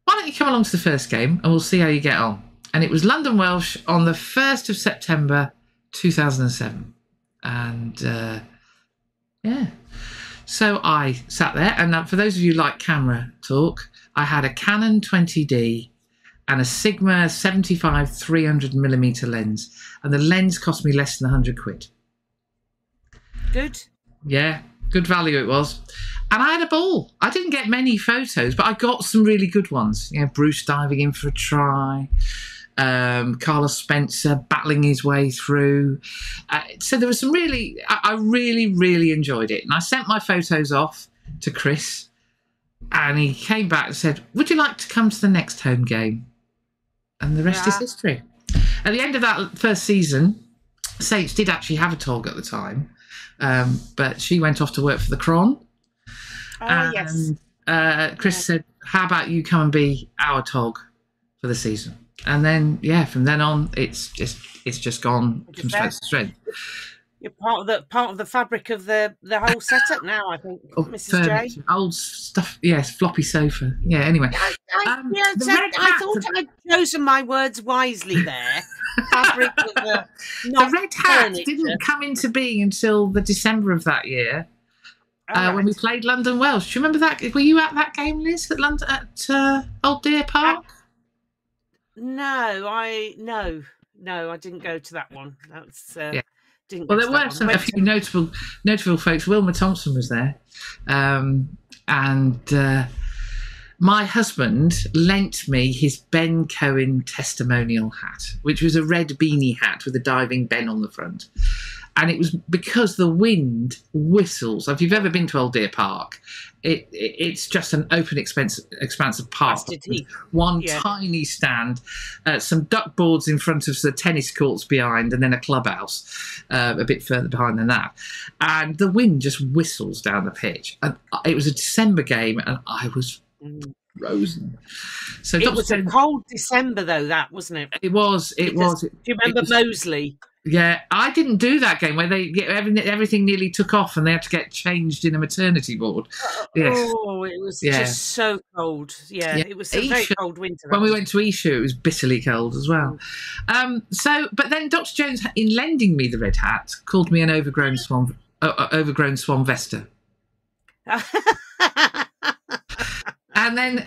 Why don't you come along to the first game and we'll see how you get on? And it was London Welsh on the 1st of September 2007. And so I sat there. And for those of you who like camera talk, I had a Canon 20D and a Sigma 75 300mm lens. And the lens cost me less than 100 quid. Good. Yeah, good value it was. And I had a ball. I didn't get many photos, but I got some really good ones. You know, Bruce diving in for a try, Carlos Spencer battling his way through. So there was some really, I really, really enjoyed it. And I sent my photos off to Chris, and he came back and said, would you like to come to the next home game? And the rest is history. At the end of that first season, Saints did actually have a tog at the time, but she went off to work for the Cron. And Chris said, how about you come and be our tog for the season? And then, yeah, from then on, it's just gone from strength to strength. You're part of the fabric of the whole setup now, I think, Mrs. J. Old stuff, yes, floppy sofa. Yeah, anyway. I thought I'd chosen my words wisely there. Fabric of the red hat didn't come into being until the December of that year. When we played London Welsh. Do you remember that? Were you at that game, Liz, at London at Old Deer Park? No, I didn't go to that one. That's didn't. Well, there were a few notable folks. Wilma Thompson was there, and my husband lent me his Ben Cohen testimonial hat, which was a red beanie hat with a diving Ben on the front. And it was because the wind whistles. If you've ever been to Old Deer Park, it's just an open expanse of park. One tiny stand, some duck boards in front of the tennis courts behind, and then a clubhouse a bit further behind than that. And the wind just whistles down the pitch. And it was a December game, and I was frozen. So it was a cold December, though, that wasn't it? It was. Do you remember Moseley? Yeah, I didn't do that game where everything nearly took off and they had to get changed in a maternity ward. Yes. Oh, it was just so cold. Yeah, it was a very cold winter. When we went to Esher, it was bitterly cold as well. But then Dr. Jones, in lending me the red hat, called me an overgrown swan vesta. And then,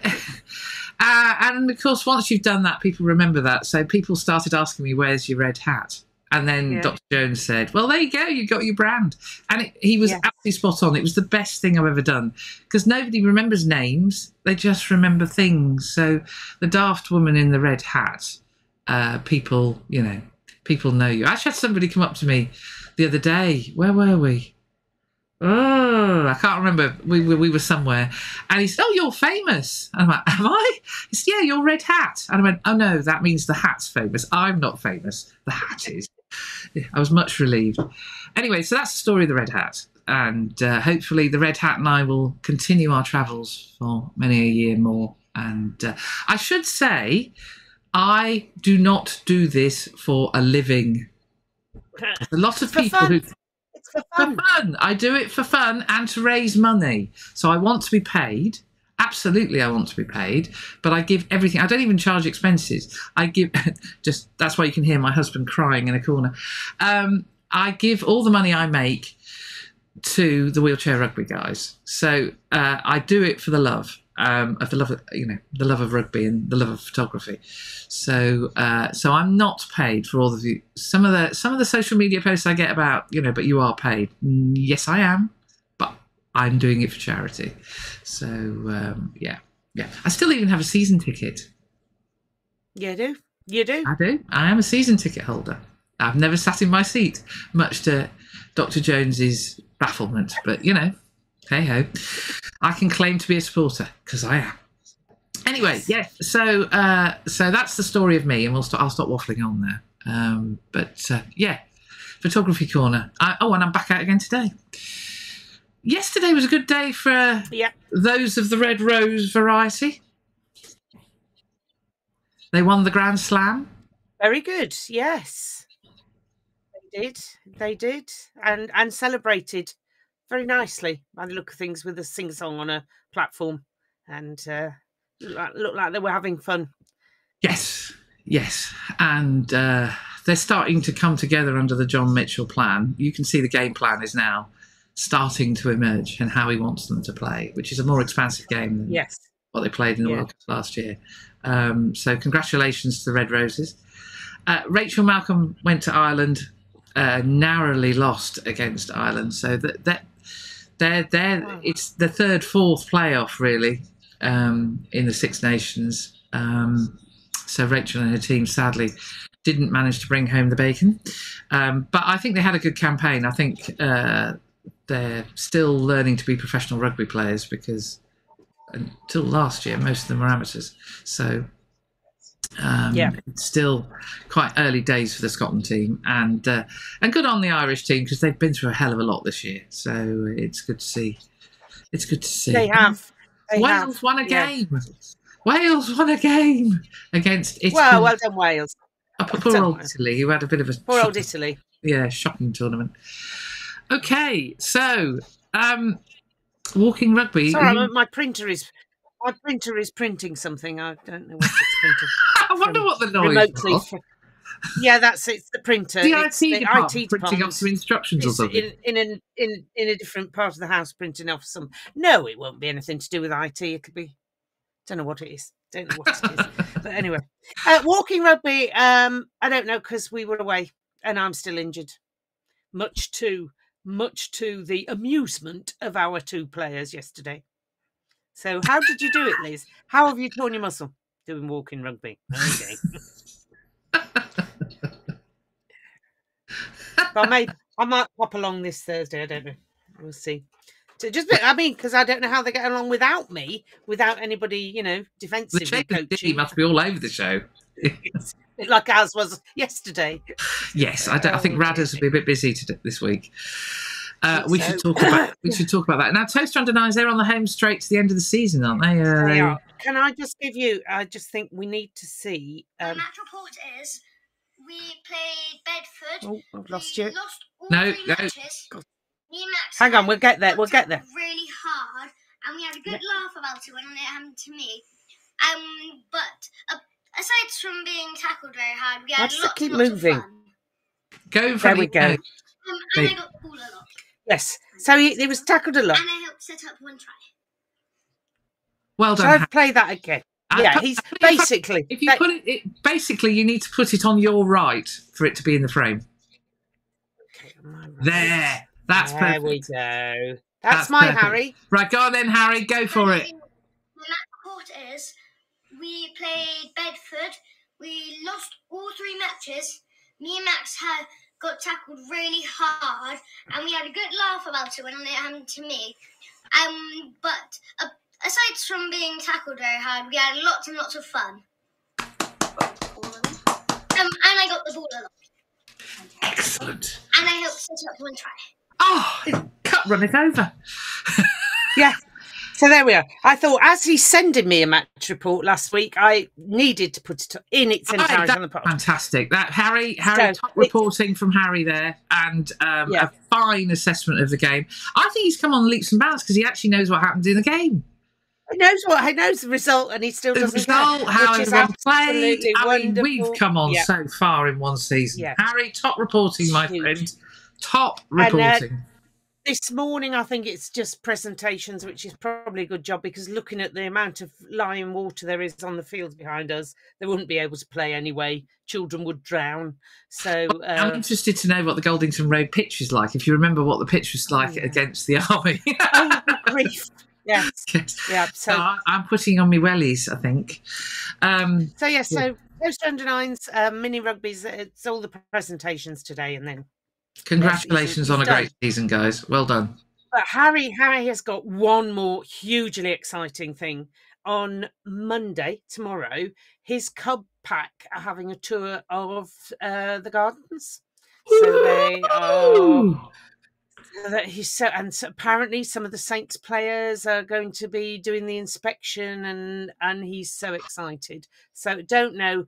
and of course, once you've done that, people remember that. So people started asking me, "Where's your red hat?" And then Dr. Jones said, well, there you go, you got your brand. And he was absolutely spot on. It was the best thing I've ever done because nobody remembers names. They just remember things. So the daft woman in the red hat, people know you. I actually had somebody come up to me the other day. Where were we? Oh, I can't remember. We were somewhere. And he said, oh, you're famous. And I'm like, am I? He said, yeah, you're red hat. And I went, oh, no, that means the hat's famous. I'm not famous. The hat is. I was much relieved. Anyway, so that's the story of the red hat. And hopefully the red hat and I will continue our travels for many a year more. And I should say, I do not do this for a living. There's a lot of people who... For fun. I do it for fun and to raise money. So I want to be paid. Absolutely, I want to be paid. But I give everything. I don't even charge expenses. I give that's why you can hear my husband crying in a corner. I give all the money I make to the wheelchair rugby guys. So I do it for the love. Of the love of rugby and the love of photography. So I'm not paid for all of the some of the social media posts I get about, but you are paid. Yes, I am, but I'm doing it for charity. So yeah. I still even have a season ticket. You do? You do? I do. I am a season ticket holder. I've never sat in my seat, much to Dr. Jones's bafflement, but hey ho, I can claim to be a supporter because I am. Anyway, yes. So that's the story of me, and I'll stop waffling on there. But photography corner. And I'm back out again today. Yesterday was a good day for those of the Red Rose variety. They won the Grand Slam. Very good. Yes, they did, and celebrated very nicely by the look of things with a sing-song on a platform, and looked like they were having fun. Yes, and they're starting to come together under the John Mitchell plan. You can see the game plan is now starting to emerge and how he wants them to play, which is a more expansive game than what they played in the World Cup last year. So congratulations to the Red Roses. Rachel Malcolm went to Ireland, narrowly lost against Ireland. So it's the third, fourth playoff really in the Six Nations. So Rachel and her team sadly didn't manage to bring home the bacon. But I think they had a good campaign. I think they're still learning to be professional rugby players because until last year, most of them were amateurs. So it's still quite early days for the Scotland team. And good on the Irish team because they've been through a hell of a lot this year. So it's good to see. It's good to see. They have. Wales won a game. Wales won a game against Italy. Well done, Wales. Poor old Italy, who had a bit of a... Poor old Italy. Yeah, shocking tournament. Okay, so walking rugby. Sorry, my printer is printing something. I don't know what it's printing. I wonder what the noise was. Yeah, that's it's the printer. The IT department printing department. off some instructions or something. In a different part of the house, printing off some. No, it won't be anything to do with IT. It could be. Don't know what it is. Don't know what it is. But anyway, walking rugby. I don't know because we were away and I'm still injured. Much to the amusement of our two players yesterday. So how did you do it, Liz? How have you torn your muscle doing walking rugby? Okay. But I might pop along this Thursday. I don't know. We'll see. So because I don't know how they get along without me, without anybody, defensively coaching. The must be all over the show. Like ours was yesterday. Yes, I think Radders will be a bit busy this week. We should talk about that. Now, Towcester Under 9s, they're on the home straight to the end of the season, aren't they? They are. Can I just give you? I just think we need to see. The match report is we played Bedford. Oh, I've lost you. Lost all three matches. Me and Max hang on, we'll get there. We'll get there. Really hard, and we had a good laugh about it when it happened to me. But aside from being tackled very hard, we had lots of fun. Go for there we go. And I got the ball a lot. Yes, so he was tackled a lot. And I helped set up one try. Well done. So play that again. He's basically. If you put it, basically, you need to put it on your right for it to be in the frame. Okay, right. There. That's there perfect. There we go. That's my perfect. Harry. Right, go on then, Harry. Go for it. The match report is we played Bedford. We lost all three matches. Me and Max got tackled really hard, and we had a good laugh about it when it happened to me. But aside from being tackled very hard, we had lots and lots of fun. And I got the ball a lot. Excellent. And I helped set up one try. Oh, cut runneth over. Yeah. So there we are. I thought as he's sending me a match report last week, I needed to put it in its entirety on the pod. Fantastic. That Harry, top reporting from Harry there, and a fine assessment of the game. I think he's come on leaps and bounds because he actually knows what happened in the game. He knows the result, and he still doesn't care. How everyone played. I mean, we've come on so far in one season. Yeah. Harry, top reporting, my friend. Top reporting. And, this morning, I think it's just presentations, which is probably a good job because looking at the amount of lying water there is on the fields behind us, they wouldn't be able to play anyway. Children would drown. So I'm interested to know what the Goldington Road pitch is like. If you remember what the pitch was like against the Army. Oh, grief. Yes. Yeah. So I'm putting on my wellies, I think. So Towcester Under 9s, mini rugby's. It's all the presentations today, and then. Congratulations on a great season, guys. Well done. But Harry has got one more hugely exciting thing. On Monday, tomorrow, his Cub pack are having a tour of the gardens. So they are. So apparently some of the Saints players are going to be doing the inspection, and he's so excited. So don't know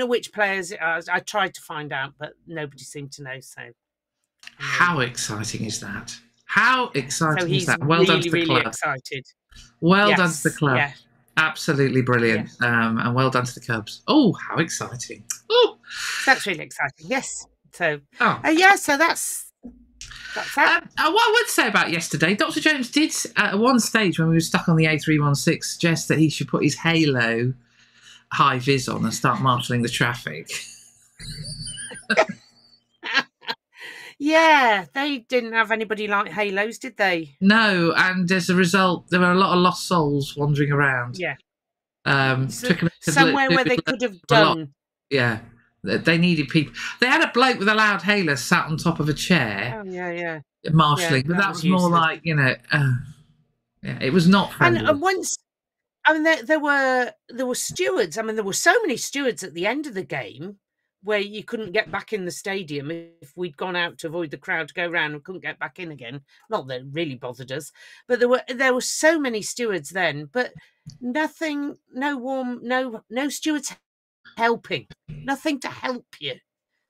which players it are. I tried to find out, but nobody seemed to know. So. How exciting is that? How exciting is that? Well done to the club. Really excited. Well done to the club. Yeah. Absolutely brilliant. Yes. And well done to the Cubs. Oh, how exciting. Oh, that's really exciting. Yes. So, so that's... That's that. What I would say about yesterday, Dr. Jones did at one stage when we were stuck on the A316 suggest that he should put his halo high vis on and start marshalling the traffic. Yeah, they didn't have anybody like halos, did they? No, and as a result, there were a lot of lost souls wandering around. Yeah. Somewhere where they could have done. Yeah, they needed people. They had a bloke with a loud hailer sat on top of a chair. Oh, yeah. Marshalling, but that was more like, it was not friendly. And once, I mean, there were stewards. I mean, there were so many stewards at the end of the game where you couldn't get back in the stadium if we'd gone out to avoid the crowd to go round and couldn't get back in again. Not that it really bothered us, but there were so many stewards then, but nothing, no stewards helping, nothing to help you.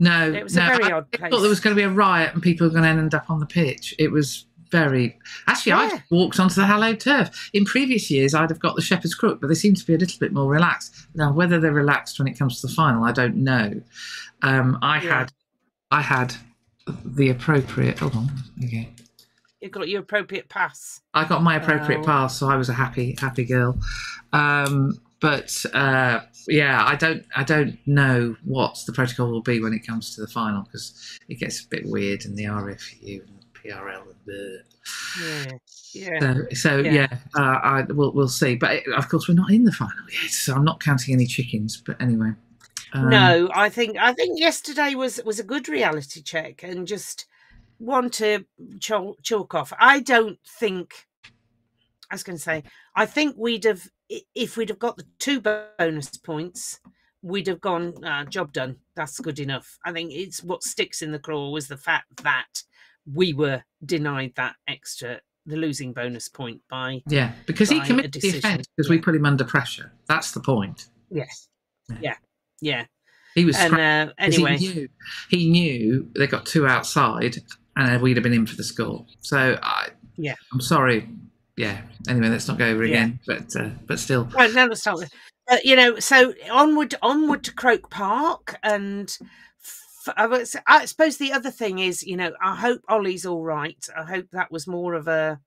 No, it was a very odd place. I thought there was going to be a riot and people were going to end up on the pitch. It was very... Actually, I walked onto the hallowed turf. In previous years, I'd have got the Shepherd's Crook, but they seem to be a little bit more relaxed. Now, whether they're relaxed when it comes to the final, I don't know. I had the appropriate... Hold on. Okay. You got your appropriate pass. I got my appropriate pass, so I was a happy girl. But I don't know what the protocol will be when it comes to the final, because it gets a bit weird in the RFU and PRL and we'll see. But of course, we're not in the final yet, so I'm not counting any chickens. But anyway, no, I think yesterday was a good reality check and just one to chalk off. I don't think. I was going to say, I think if we'd have got the 2 bonus points, we'd have gone, job done. That's good enough. I think it's what sticks in the craw was the fact that we were denied the losing bonus point by... Yeah, because he committed the offence because we put him under pressure. That's the point. Yes. Yeah. He was... anyway. He knew they got 2 outside and we'd have been in for the score. So, I'm sorry... Yeah. Anyway, let's not go over again. But still. Right, no, let's start with. So onward to Croke Park, and I suppose the other thing is, I hope Ollie's all right. I hope that was more of a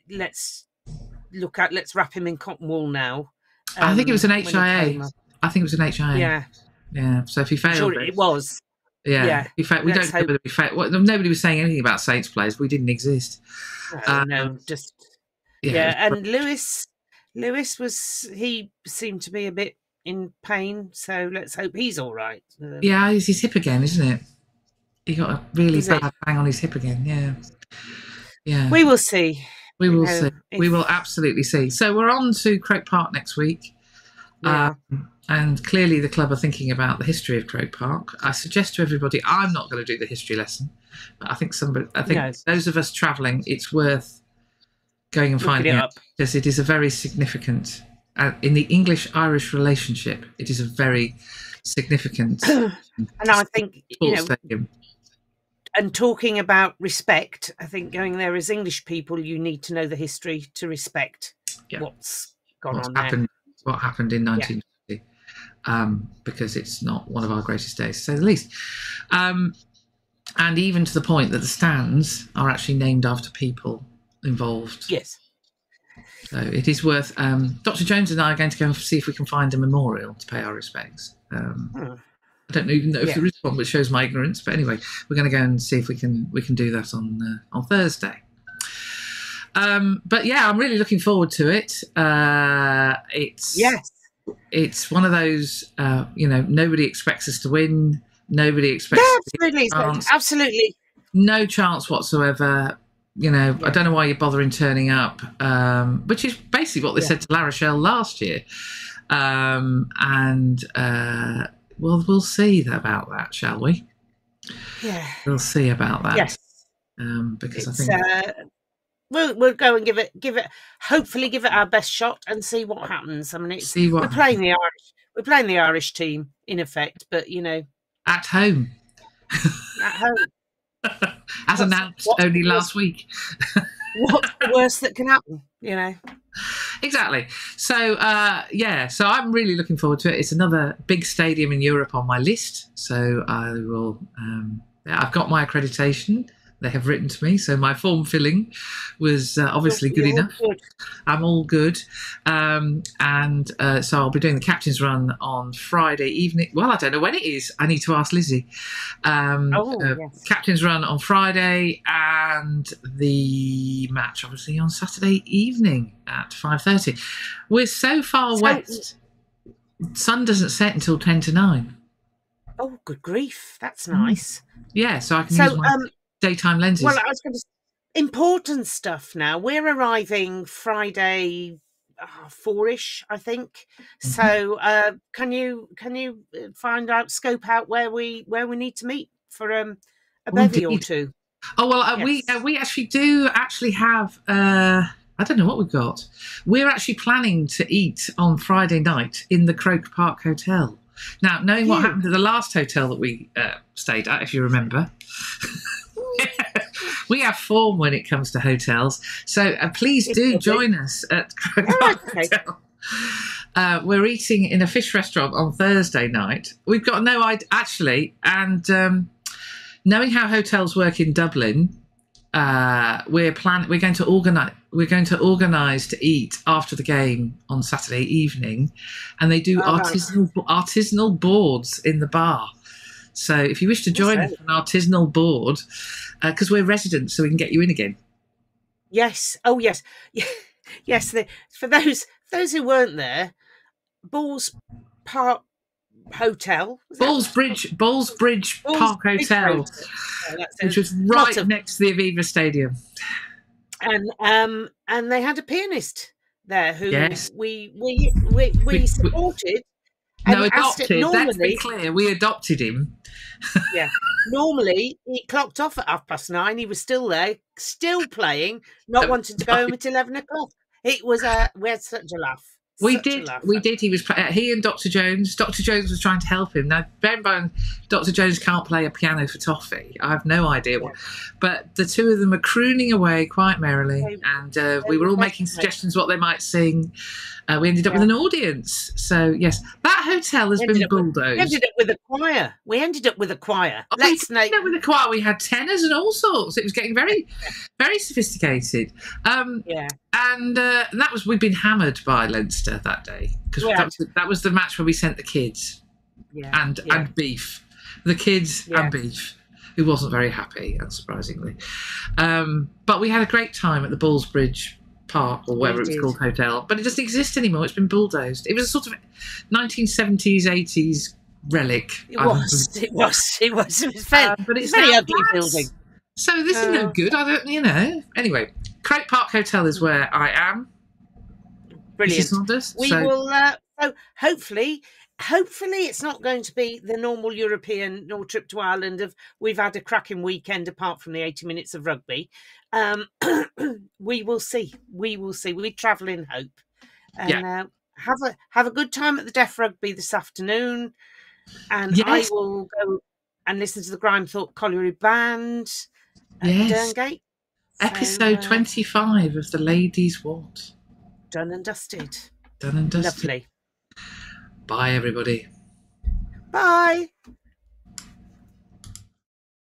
let's wrap him in cotton wool now. I think it was an HIA. I think it was an HIA. Yeah. So if he failed, sure it was. Yeah. We don't know whether we failed. Well, nobody was saying anything about Saints players. We didn't exist. And Lewis he seemed to be a bit in pain, so let's hope he's all right. It's his hip again, isn't it? He got a really bad bang on his hip again. Yeah. We will see. We will absolutely see. So we're on to Croke Park next week. And clearly the club are thinking about the history of Croke Park. I suggest to everybody, I'm not going to do the history lesson, but I think those of us travelling, it's worth going and finding out, because it is a very significant, in the English-Irish relationship, it is a very significant and I think, stadium. And talking about respect, I think going there as English people, you need to know the history to respect what's happened in 1950. Because it's not one of our greatest days, to say the least. And even to the point that the stands are actually named after people involved. Yes. So it is worth... Dr. Jones and I are going to go and see if we can find a memorial to pay our respects. I don't even know if there is one, which shows my ignorance. But anyway, we're going to go and see if we can do that on Thursday. But I'm really looking forward to it. It's one of those, nobody expects us to win. Nobody expects absolutely no chance whatsoever. I don't know why you're bothering turning up, which is basically what they said to La Rochelle last year. We'll see about that, shall we? Yeah, we'll see about that. Yes, because I think. We'll go and give it our best shot and see what happens. I mean, we're playing the Irish team in effect, but at home. At home. As announced only last week. What's the worst that can happen, Exactly. So, so I'm really looking forward to it. It's another big stadium in Europe on my list. So I will I've got my accreditation. They have written to me, so my form filling was obviously good enough. Good. I'm all good. So I'll be doing the captain's run on Friday evening. Well, I don't know when it is. I need to ask Lizzie. Yes. Captain's run on Friday, and the match obviously on Saturday evening at 5:30. We're so far west. Sun doesn't set until 10 to 9. Oh, good grief. That's nice. Yeah, so I can use my daytime lenses. Well, I was going to say, important stuff now. We're arriving Friday 4-ish, I think. So can you scope out where we need to meet for a bevy or two? Oh, well, Yes. we actually do have... I don't know what we've got. We're actually planning to eat on Friday night in the Croke Park Hotel. Now, knowing what happened at the last hotel that we stayed at, if you remember, we have form when it comes to hotels. So please do join us at Croke Park Hotel. We're eating in a fish restaurant on Thursday night. We've got no idea, actually, and knowing how hotels work in Dublin, we're going to organise to eat after the game on Saturday evening, and they do artisanal boards in the bar. So if you wish to join us on an artisanal board, because we're residents, so we can get you in again. Yes. Oh, yes. Yes. For those who weren't there, Balls Park Hotel. Ballsbridge Park Hotel, which was right next to the Aviva Stadium. And they had a pianist there who we supported. No, adopted. Let's be clear, we adopted him. Yeah. Normally, he clocked off at 9:30. He was still there, still playing, not wanting to go home at 11 o'clock. It was we had such a laugh. We did. He and Dr. Jones. Dr. Jones was trying to help him. Now, bear in mind, Dr. Jones can't play a piano for toffee. I have no idea what. But the two of them are crooning away quite merrily, and we were all making suggestions what they might sing. We ended up with an audience. So yes, that hotel has been bulldozed. We ended up with a choir. We ended up with a choir. We had tenors and all sorts. It was getting very, very sophisticated. And we'd been hammered by Leinster that day, because that was the match where we sent the kids and beef. The kids and beef, who wasn't very happy, unsurprisingly. But we had a great time at the Ballsbridge Park, or whatever it was called, hotel. But it doesn't exist anymore. It's been bulldozed. It was a sort of 1970s, 80s relic. It was. But it's very ugly building. So this is no good. I don't, Anyway, Croke Park Hotel is where I am. Brilliant. We will. So hopefully it's not going to be the normal European nor trip to Ireland of we've had a cracking weekend apart from the 80 minutes of rugby. We will see. We travel in hope, and have a good time at the Deaf Rugby this afternoon. And I will go and listen to the Grimethorpe Colliery Band at Derngate. Episode 25 of the Ladies Wot. Done and dusted. Lovely. Bye, everybody. Bye.